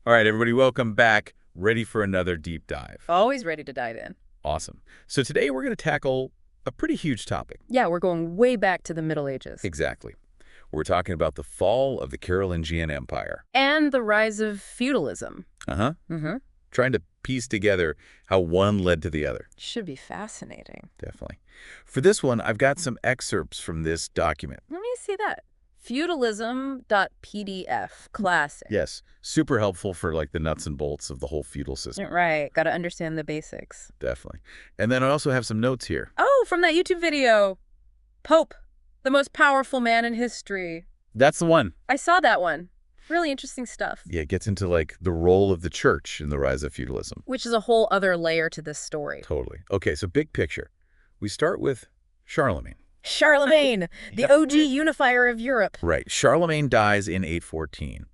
All right, everybody, welcome back. Ready for another deep dive. Always ready to dive in. Awesome. So today we're going to tackle a pretty huge topic. Yeah, we're going way back to the Middle Ages. Exactly. We're talking about the fall of the Carolingian Empire. And the rise of feudalism. Uh-huh. Trying to piece together how one led to the other. Should be fascinating. Definitely. For this one, I've got some excerpts from this document. Let me see that. Feudalism.pdf. Classic. Yes, super helpful for like the nuts and bolts of the whole feudal system. Right. Got to understand the basics. Definitely. And then I also have some notes here. Oh, from that YouTube video. Pope, the most powerful man in history. That's the one. I saw that one. Really interesting stuff. Yeah, it gets into like the role of the church in the rise of feudalism. Which is a whole other layer to this story. Totally. Okay, so big picture. We start with Charlemagne. Charlemagne, the OG unifier of Europe. Right. Charlemagne dies in 814.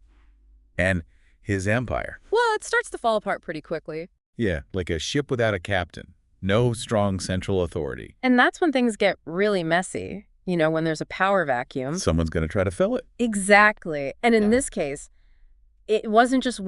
And his empire. Well, it starts to fall apart pretty quickly. Yeah, like a ship without a captain. No strong central authority. And that's when things get really messy. You know, when there's a power vacuum. Someone's going to try to fill it. Exactly. And in this case, it wasn't just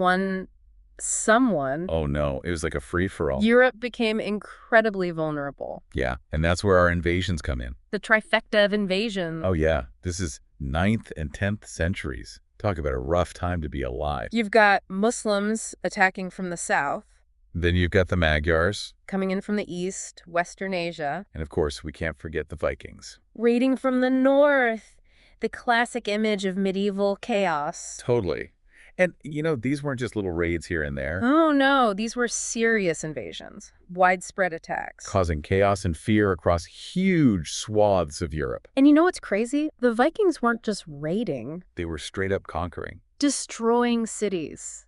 someone. Oh, no. It was like a free-for-all. Europe became incredibly vulnerable. Yeah, and that's where our invasions come in. The trifecta of invasion. Oh, yeah. This is 9th and 10th centuries. Talk about a rough time to be alive. You've got Muslims attacking from the south. Then you've got the Magyars. Coming in from the east, Western Asia. And, of course, we can't forget the Vikings. Raiding from the north. The classic image of medieval chaos. Totally. And, you know, these weren't just little raids here and there. Oh, no. These were serious invasions. Widespread attacks. Causing chaos and fear across huge swaths of Europe. And you know what's crazy? The Vikings weren't just raiding. They were straight up conquering. Destroying cities.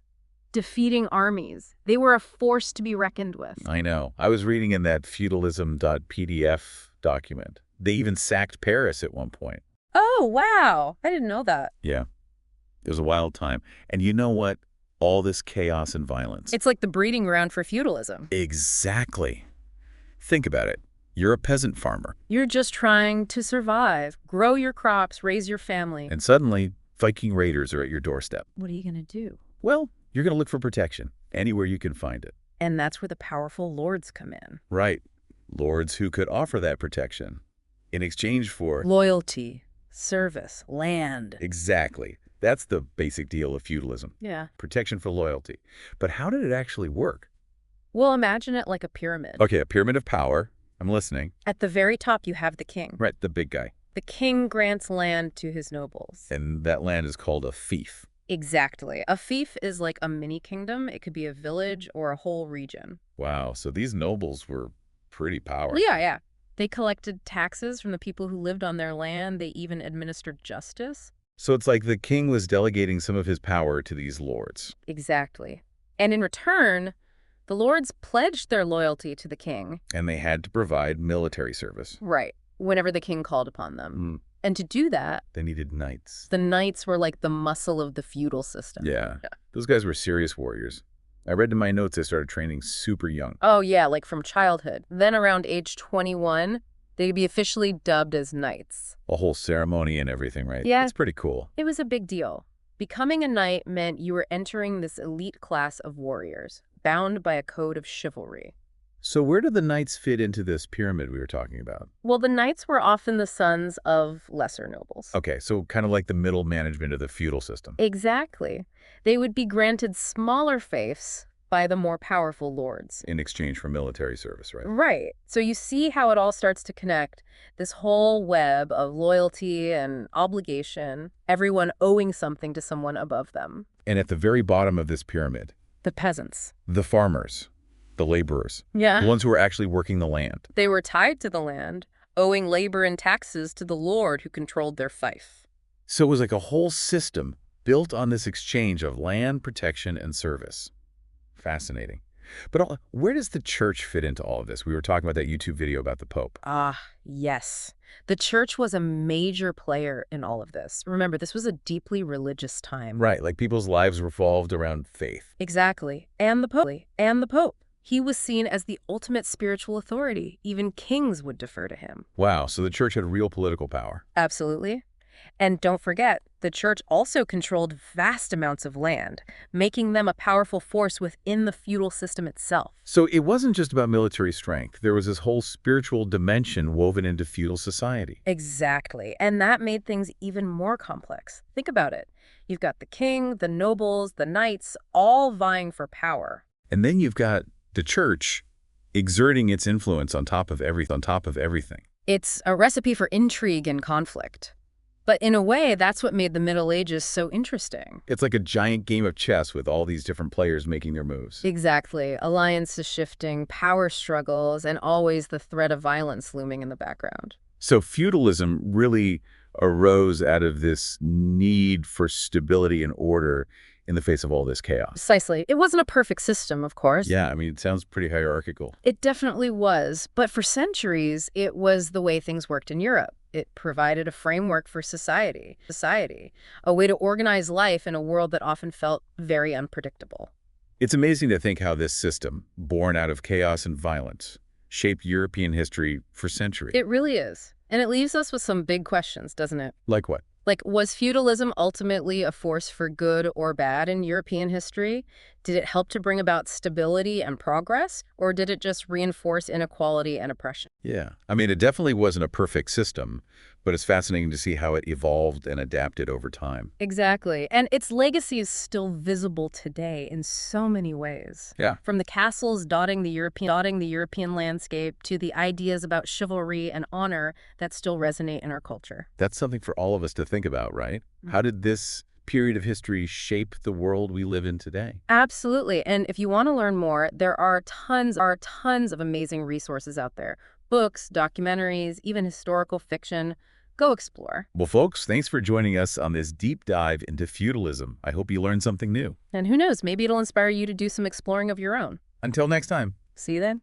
Defeating armies. They were a force to be reckoned with. I know. I was reading in that feudalism.pdf document. They even sacked Paris at one point. Oh, wow. I didn't know that. Yeah. It was a wild time. And you know what? All this chaos and violence. It's like the breeding ground for feudalism. Exactly. Think about it. You're a peasant farmer. You're just trying to survive, grow your crops, raise your family. And suddenly, Viking raiders are at your doorstep. What are you going to do? Well, you're going to look for protection anywhere you can find it. And that's where the powerful lords come in. Right. Lords who could offer that protection in exchange for loyalty, service, land. Exactly. That's the basic deal of feudalism. Yeah. Protection for loyalty. But how did it actually work? Well, imagine it like a pyramid. Okay, a pyramid of power. I'm listening. At the very top, you have the king. Right, the big guy. The king grants land to his nobles. And that land is called a fief. Exactly. A fief is like a mini kingdom. It could be a village or a whole region. Wow, so these nobles were pretty powerful. Yeah. They collected taxes from the people who lived on their land. They even administered justice. So it's like the king was delegating some of his power to these lords. Exactly. And in return, the lords pledged their loyalty to the king. And they had to provide military service. Right. Whenever the king called upon them. And to do that, they needed knights. The knights were like the muscle of the feudal system. Yeah. Those guys were serious warriors. I read in my notes they started training super young. Oh, yeah, like from childhood. Then around age 21, they'd be officially dubbed as knights. A whole ceremony and everything, right? Yeah. It's pretty cool. It was a big deal. Becoming a knight meant you were entering this elite class of warriors, bound by a code of chivalry. So where do the knights fit into this pyramid we were talking about? Well, the knights were often the sons of lesser nobles. Okay, so kind of like the middle management of the feudal system. Exactly. They would be granted smaller fiefs by the more powerful lords. In exchange for military service, right? Right. So you see how it all starts to connect. This whole web of loyalty and obligation, everyone owing something to someone above them. And at the very bottom of this pyramid, the peasants. The farmers. The laborers. Yeah. The ones who were actually working the land. They were tied to the land, owing labor and taxes to the lord who controlled their fief. So it was like a whole system built on this exchange of land, protection, and service. Fascinating. But where does the church fit into all of this? We were talking about that YouTube video about the Pope. Ah, yes. The church was a major player in all of this. Remember, this was a deeply religious time. Right, like people's lives revolved around faith. Exactly. And the Pope. He was seen as the ultimate spiritual authority. Even kings would defer to him. Wow, so the church had real political power. Absolutely. And don't forget, the church also controlled vast amounts of land, making them a powerful force within the feudal system itself. So it wasn't just about military strength. There was this whole spiritual dimension woven into feudal society. Exactly. And that made things even more complex. Think about it. You've got the king, the nobles, the knights, all vying for power. And then you've got the church exerting its influence on top of everything. It's a recipe for intrigue and conflict. But in a way, that's what made the Middle Ages so interesting. It's like a giant game of chess with all these different players making their moves. Exactly. Alliances shifting, power struggles, and always the threat of violence looming in the background. So feudalism really arose out of this need for stability and order in the face of all this chaos. Precisely. It wasn't a perfect system, of course. Yeah, I mean, it sounds pretty hierarchical. It definitely was. But for centuries, it was the way things worked in Europe. It provided a framework for society, a way to organize life in a world that often felt very unpredictable. It's amazing to think how this system, born out of chaos and violence, shaped European history for centuries. It really is. And it leaves us with some big questions, doesn't it? Like what? Like, was feudalism ultimately a force for good or bad in European history? Did it help to bring about stability and progress, or did it just reinforce inequality and oppression? Yeah. I mean, it definitely wasn't a perfect system, but it's fascinating to see how it evolved and adapted over time. Exactly. And its legacy is still visible today in so many ways. Yeah. From the castles dotting the European landscape to the ideas about chivalry and honor that still resonate in our culture. That's something for all of us to think about, right? How did this period of history shape the world we live in today? Absolutely. And if you want to learn more, there are tons of amazing resources out there. Books, documentaries, even historical fiction. Go explore. Well, folks, thanks for joining us on this deep dive into feudalism. I hope you learned something new. And who knows, maybe it'll inspire you to do some exploring of your own. Until next time. See you then.